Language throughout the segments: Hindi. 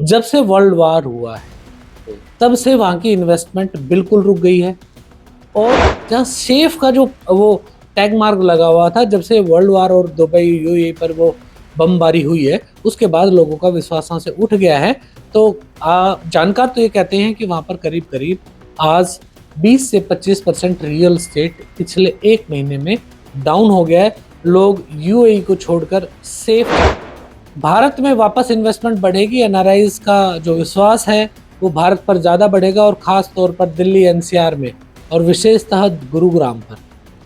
जब से वर्ल्ड वार हुआ है तब से वहाँ की इन्वेस्टमेंट बिल्कुल रुक गई है। और जहाँ सेफ का जो वो टैग मार्क लगा हुआ था, जब से वर्ल्ड वार और दुबई यूएई पर वो बमबारी हुई है, उसके बाद लोगों का विश्वास वहाँ से उठ गया है। तो जानकार तो ये कहते हैं कि वहाँ पर करीब करीब आज 20 से 25% रियल एस्टेट पिछले एक महीने में डाउन हो गया है। लोग यूएई को छोड़कर सेफ, भारत में वापस इन्वेस्टमेंट बढ़ेगी। एनआरआईज का जो विश्वास है वो भारत पर ज़्यादा बढ़ेगा, और ख़ास तौर पर दिल्ली एनसीआर में, और विशेषतः गुरुग्राम पर।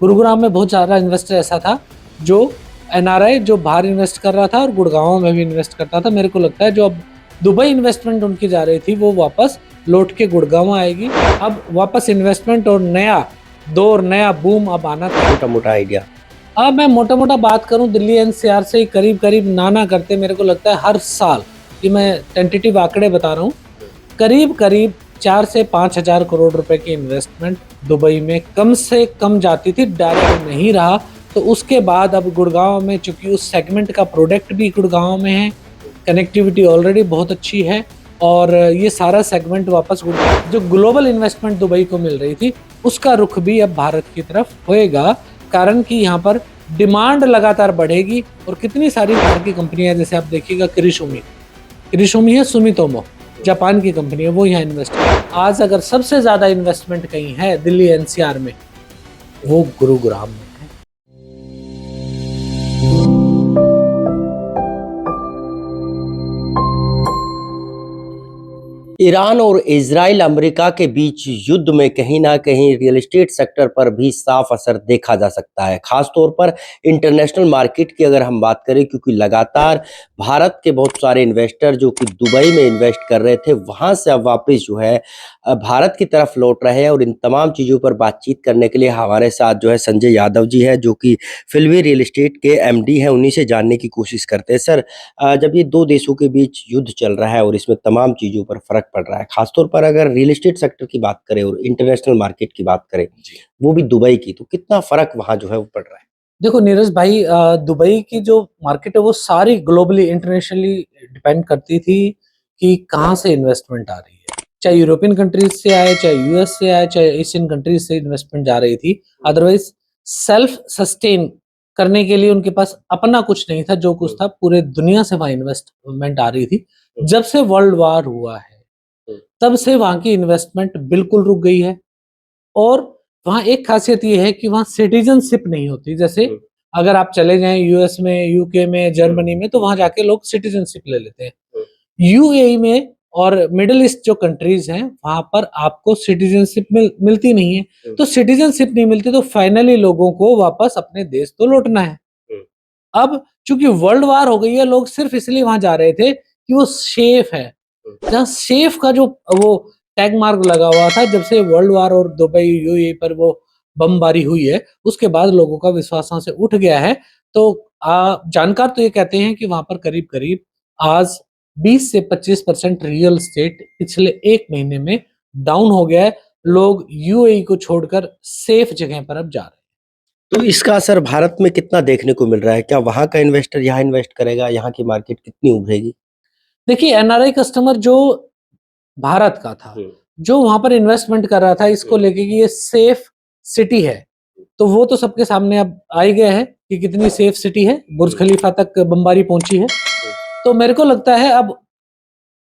गुरुग्राम में बहुत ज़्यादा इन्वेस्टर ऐसा था जो एनआरआई जो बाहर इन्वेस्ट कर रहा था, और गुड़गांव में भी इन्वेस्ट करता था। मेरे को लगता है जो अब दुबई इन्वेस्टमेंट उनकी जा रही थी वो वापस लौट के गुड़गांव आएगी। अब वापस इन्वेस्टमेंट और नया दौर, नया बूम अब आना था। मोटा मोटा आइडिया अब मैं मोटा मोटा बात करूं, दिल्ली एनसीआर से करीब करीब नाना करते मेरे को लगता है हर साल, कि मैं टेंटेटिव आंकड़े बता रहा हूं, करीब करीब 4 से 5 हजार करोड़ रुपए की इन्वेस्टमेंट दुबई में कम से कम जाती थी। डायरेक्ट नहीं रहा तो उसके बाद अब गुड़गांव में, चूंकि उस सेगमेंट का प्रोडक्ट भी गुड़गांव में है, कनेक्टिविटी ऑलरेडी बहुत अच्छी है, और ये सारा सेगमेंट वापस जो ग्लोबल इन्वेस्टमेंट दुबई को मिल रही थी उसका रुख भी अब भारत की तरफ होएगा। कारण कि यहाँ पर डिमांड लगातार बढ़ेगी, और कितनी सारी बाहर की कंपनियां, जैसे आप देखिएगा किरिशोमी है, सुमितोमो जापान की कंपनी है, वो यहाँ इन्वेस्ट है। आज अगर सबसे ज्यादा इन्वेस्टमेंट कहीं है दिल्ली एनसीआर में, वो गुरुग्राम में है। ईरान और इजराइल अमेरिका के बीच युद्ध में कहीं ना कहीं रियल एस्टेट सेक्टर पर भी साफ असर देखा जा सकता है, खास तौर पर इंटरनेशनल मार्केट की अगर हम बात करें, क्योंकि लगातार भारत के बहुत सारे इन्वेस्टर जो कि दुबई में इन्वेस्ट कर रहे थे वहां से अब वापस जो है भारत की तरफ लौट रहे हैं। और इन तमाम चीज़ों पर बातचीत करने के लिए हमारे साथ जो है संजय यादव जी है, जो कि फिल्मी रियल एस्टेट के एमडी हैं। उन्हीं से जानने की कोशिश करते हैं। सर, जब ये दो देशों के बीच युद्ध चल रहा है और इसमें तमाम चीज़ों पर फर्क पड़ रहा है, खासतौर पर अगर रियल एस्टेट सेक्टर की बात करें और इंटरनेशनल मार्केट की बात करें, वो भी दुबई की, तो कितना फर्क वहाँ जो है वो पड़ रहा है? देखो नीरज भाई, दुबई की जो मार्केट है वो सारी ग्लोबली इंटरनेशनली डिपेंड करती थी कि कहाँ से इन्वेस्टमेंट आ रही है। चाहे यूरोपियन कंट्रीज से आए, चाहे यूएस से आए, चाहे एशियन कंट्रीज से इन्वेस्टमेंट जा रही थी। अदरवाइज सेल्फ सस्टेन करने के लिए उनके पास अपना कुछ नहीं था, जो कुछ था पूरे दुनिया से वहां इन्वेस्टमेंट आ रही थी। जब से वर्ल्ड वार हुआ है तब से वहां की इन्वेस्टमेंट बिल्कुल रुक गई है। और वहाँ एक खासियत ये है कि वहाँ सिटीजनशिप नहीं होती। जैसे अगर आप चले जाएं यूएस में, यूके में, जर्मनी में, तो वहां जाके लोग सिटीजनशिप ले लेते हैं। यूएई में और मिडिल ईस्ट जो कंट्रीज हैं वहां पर आपको सिटीजनशिप मिलती नहीं है। तो सिटीजनशिप नहीं मिलती तो फाइनली लोगों को वापस अपने देश तो लौटना है। अब चूंकि वर्ल्ड वार हो गई है, लोग सिर्फ इसलिए वहां जा रहे थे कि वो सेफ है। जहाँ सेफ का जो वो टैग मार्क लगा हुआ था, जब से वर्ल्ड वार और दुबई यूएई पर वो बमबारी हुई है, उसके बाद लोगों का विश्वास वहां से उठ गया है। तो जानकार तो ये कहते हैं कि वहां पर करीब करीब आज 20 से 25% रियल एस्टेट पिछले एक महीने में डाउन हो गया है। लोग यूएई को छोड़कर सेफ जगह पर अब जा रहे हैं। तो इसका असर भारत में कितना देखने को मिल रहा है? क्या वहाँ का इन्वेस्टर यहाँ इन्वेस्ट करेगा? यहाँ की मार्केट कितनी उभरेगी? देखिए, एनआरआई कस्टमर जो भारत का था, जो वहां पर इन्वेस्टमेंट कर रहा था इसको लेके कि ये सेफ सिटी है, तो वो तो सबके सामने अब आ ही गया है कि कितनी सेफ सिटी है। बुर्ज खलीफा तक बमबारी पहुंची है। तो मेरे को लगता है अब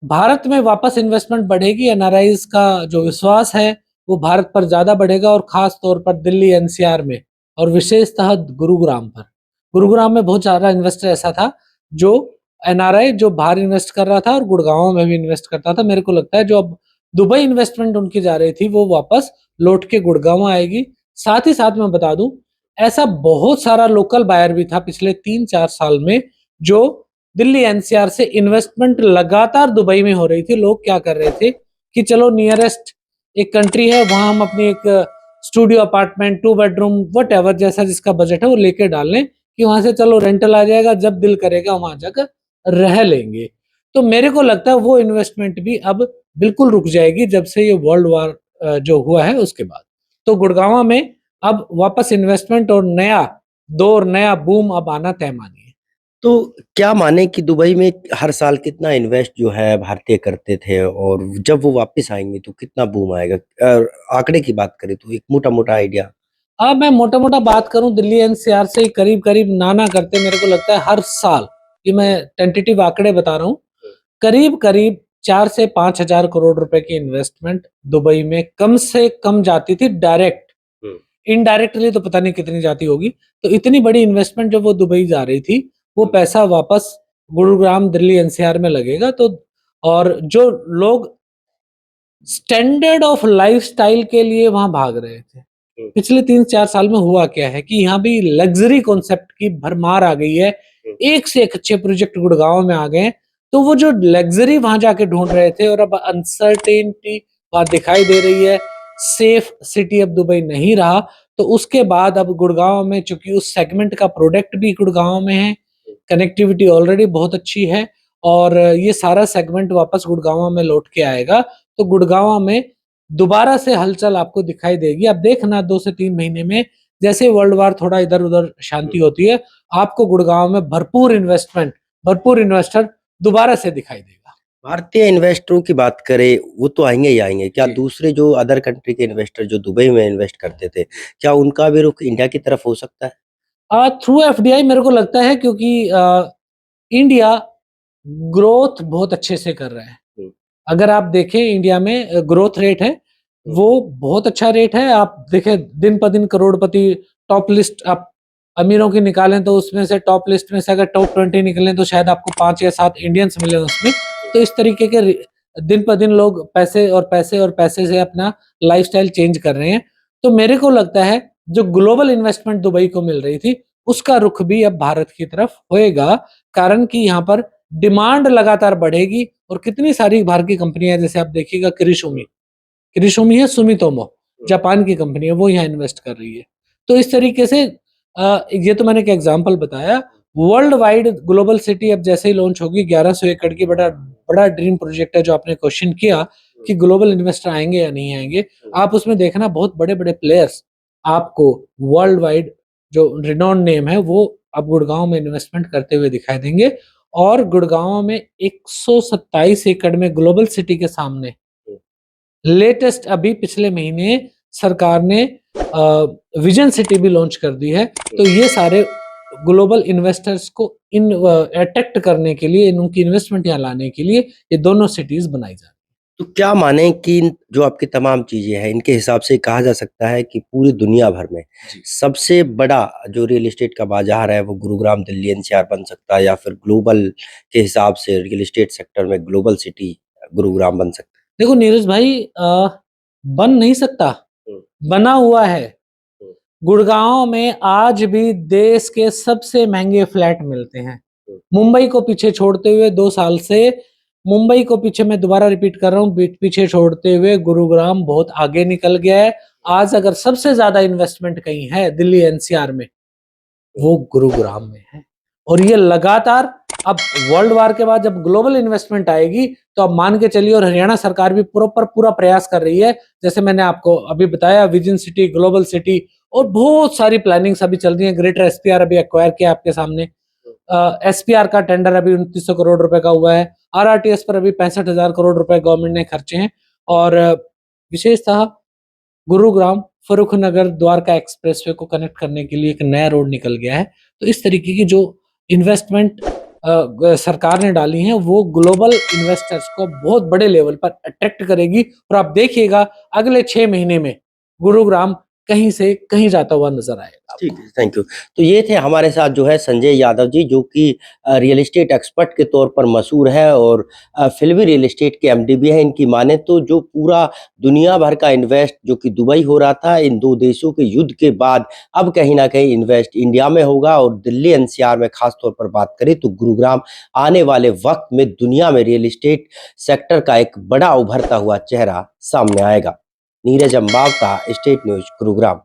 भारत में वापस इन्वेस्टमेंट बढ़ेगी। एनआरआईज का जो विश्वास है वो भारत पर ज्यादा बढ़ेगा, और खास तौर पर दिल्ली एनसीआर में, और विशेषतः गुरुग्राम पर। गुरुग्राम में बहुत ज्यादा इन्वेस्टर ऐसा था जो एनआरआई जो बाहर इन्वेस्ट कर रहा था, और गुड़गांव में भी इन्वेस्ट करता था। मेरे को लगता है जो अब दुबई इन्वेस्टमेंट उनकी जा रही थी वो वापस लौट के गुड़गांव आएगी। साथ ही साथ मैं बता दूं, ऐसा बहुत सारा लोकल बायर भी था पिछले 3-4 साल में, जो दिल्ली एनसीआर से इन्वेस्टमेंट लगातार दुबई में हो रही थी। लोग क्या कर रहे थे कि चलो नियरेस्ट एक कंट्री है, वहां हम अपनी एक studio apartment, 2 bedroom, what ever, जैसा जिसका बजट है वो लेके डाल लें, कि वहां से चलो रेंटल आ जाएगा, जब दिल करेगा वहां जाकर रह लेंगे। तो मेरे को लगता है वो इन्वेस्टमेंट भी अब बिल्कुल रुक जाएगी जब से ये वर्ल्ड वार जो हुआ है उसके बाद। तो गुड़गांव में अब वापस इन्वेस्टमेंट और नया दौर, नया बूम अब आना तय मानिए। तो क्या माने कि दुबई में हर साल कितना इन्वेस्ट जो है भारतीय करते थे और जब वो वापस आएंगे तो कितना बूम आएगा? आंकड़े की बात करें तो एक मोटा मोटा आइडिया। अब मैं मोटा-मोटा बात करूँ दिल्ली एनसीआर से करीब-करीब ना करते मेरे को लगता है हर साल, ये मैं टेंटेटिव आंकड़े बता रहा हूँ, करीब-करीब 4 से 5,000 करोड़ रुपए की इन्वेस्टमेंट दुबई में कम से कम जाती थी डायरेक्ट। इनडायरेक्टली तो पता नहीं कितनी जाती होगी। तो इतनी बड़ी इन्वेस्टमेंट जब वो दुबई जा रही थी, वो पैसा वापस गुरुग्राम, दिल्ली एनसीआर में लगेगा। तो और जो लोग स्टैंडर्ड ऑफ लाइफस्टाइल के लिए वहां भाग रहे थे, पिछले 3-4 साल में हुआ क्या है कि यहाँ भी लग्जरी कॉन्सेप्ट की भरमार आ गई है। एक से एक अच्छे प्रोजेक्ट गुड़गांव में आ गए हैं। तो वो जो लग्जरी वहां जाके ढूंढ रहे थे और अब अनसर्टेनिटी वहां दिखाई दे रही है, सेफ सिटी अब दुबई नहीं रहा। तो उसके बाद अब गुड़गांव में चूंकि उस सेगमेंट का प्रोडक्ट भी गुड़गांव में है, कनेक्टिविटी ऑलरेडी बहुत अच्छी है और ये सारा सेगमेंट वापस गुड़गांव में लौट के आएगा। तो गुड़गांव में दोबारा से हलचल आपको दिखाई देगी। अब देखना 2 से 3 महीने में जैसे वर्ल्ड वार थोड़ा इधर-उधर शांति होती है, आपको गुड़गांव में भरपूर इन्वेस्टमेंट, भरपूर इन्वेस्टर दोबारा से दिखाई देगा। भारतीय इन्वेस्टरों की बात करें वो तो आएंगे ही आएंगे। क्या जी। दूसरे जो अदर कंट्री के इन्वेस्टर जो दुबई में इन्वेस्ट करते थे, क्या उनका भी रुख इंडिया की तरफ हो सकता है? थ्रू एफडीआई मेरे को लगता है क्योंकि इंडिया ग्रोथ बहुत अच्छे से कर रहा है। अगर आप देखें इंडिया में ग्रोथ रेट है, वो बहुत अच्छा रेट है। आप देखें दिन प दिन करोड़पति टॉप लिस्ट आप अमीरों की निकालें तो उसमें से टॉप लिस्ट में से अगर टॉप 20 निकलें तो शायद आपको 5 या 7 इंडियंस मिले उसमें। तो इस तरीके के दिन प दिन लोग पैसे और पैसे और पैसे से अपना लाइफस्टाइल चेंज कर रहे हैं। तो मेरे को लगता है जो ग्लोबल इन्वेस्टमेंट दुबई को मिल रही थी, उसका रुख भी अब भारत की तरफ होएगा। कारण कि यहाँ पर डिमांड लगातार बढ़ेगी और कितनी सारी बाहर की कंपनियां हैं, जैसे आप देखिएगा किरिशोमी है, सुमितोमो जापान की कंपनी है, वो यहाँ इन्वेस्ट कर रही है। तो इस तरीके से ये तो मैंने एक एग्जांपल बताया। वर्ल्ड वाइड ग्लोबल सिटी अब जैसे ही लॉन्च होगी 1100 एकड़ की बड़ा बड़ा ड्रीम प्रोजेक्ट है। जो आपने क्वेश्चन किया कि ग्लोबल इन्वेस्टर आएंगे या नहीं आएंगे, आप उसमें देखना बहुत बड़े बड़े प्लेयर्स आपको वर्ल्ड वाइड जो रिनॉन नेम है वो अब गुड़गांव में इन्वेस्टमेंट करते हुए दिखाई देंगे। और गुड़गांव में 127 एकड़ में ग्लोबल सिटी के सामने लेटेस्ट अभी पिछले महीने सरकार ने विजन सिटी भी लॉन्च कर दी है। तो ये सारे ग्लोबल इन्वेस्टर्स को इन अट्रैक्ट करने के लिए, इनकी इन्वेस्टमेंट यहाँ लाने के लिए ये दोनों सिटीज बनाई जा रही है। तो क्या माने कि जो आपकी तमाम चीजें हैं इनके हिसाब से कहा जा सकता है कि पूरी दुनिया भर में सबसे बड़ा जो रियल एस्टेट का बाजार है वो गुरुग्राम दिल्ली एनसीआर बन सकता है, या फिर ग्लोबल के हिसाब से रियल एस्टेट सेक्टर में ग्लोबल सिटी गुरुग्राम बन सकता देखो नीरज भाई, बन नहीं सकता, बना हुआ है। गुड़गांव में आज भी देश के सबसे महंगे फ्लैट मिलते हैं। मुंबई को पीछे छोड़ते हुए 2 साल से, मुंबई को पीछे, मैं दोबारा रिपीट कर रहा हूँ, पीछे छोड़ते हुए गुरुग्राम बहुत आगे निकल गया है। आज अगर सबसे ज्यादा इन्वेस्टमेंट कहीं है दिल्ली एनसीआर में, वो गुरुग्राम में है। और ये लगातार अब वर्ल्ड वार के बाद जब ग्लोबल इन्वेस्टमेंट आएगी तो अब मान के चलिए, और हरियाणा सरकार भी पूरा प्रयास कर रही है। जैसे मैंने आपको अभी बताया, विजन सिटी, ग्लोबल सिटी और बहुत सारी प्लानिंग्स अभी चल रही है। ग्रेटर एसपीआर अभी एक्वायर किया आपके सामने। एसपीआर का टेंडर अभी 2900 करोड़ रुपए का हुआ है। आरआरटीएस पर अभी 65,000 करोड़ रुपए गवर्नमेंट ने खर्चे हैं। और विशेषतः गुरुग्राम फर्रुखनगर द्वारका एक्सप्रेसवे को कनेक्ट करने के लिए एक नया रोड निकल गया है। तो इस तरीके की जो इन्वेस्टमेंट सरकार ने डाली है वो ग्लोबल इन्वेस्टर्स को बहुत बड़े लेवल पर अट्रैक्ट करेगी। और आप देखिएगा अगले 6 महीने में गुरुग्राम कहीं से कहीं जाता हुआ नजर आएगा। ठीक है, थैंक यू। तो ये थे हमारे साथ जो है संजय यादव जी, जो कि रियल एस्टेट एक्सपर्ट के तौर पर मशहूर है और फिल्मी रियल एस्टेट के एमडी भी हैं। इनकी माने तो जो पूरा दुनिया भर का इन्वेस्ट जो कि दुबई हो रहा था इन दो देशों के युद्ध के बाद, अब कहीं ना कहीं इन्वेस्ट इंडिया में होगा। और दिल्ली एनसीआर में खास तौर पर बात करें तो गुरुग्राम आने वाले वक्त में दुनिया में रियल एस्टेट सेक्टर का एक बड़ा उभरता हुआ चेहरा सामने आएगा। Neeraj Ambawata, state news, Gurugram.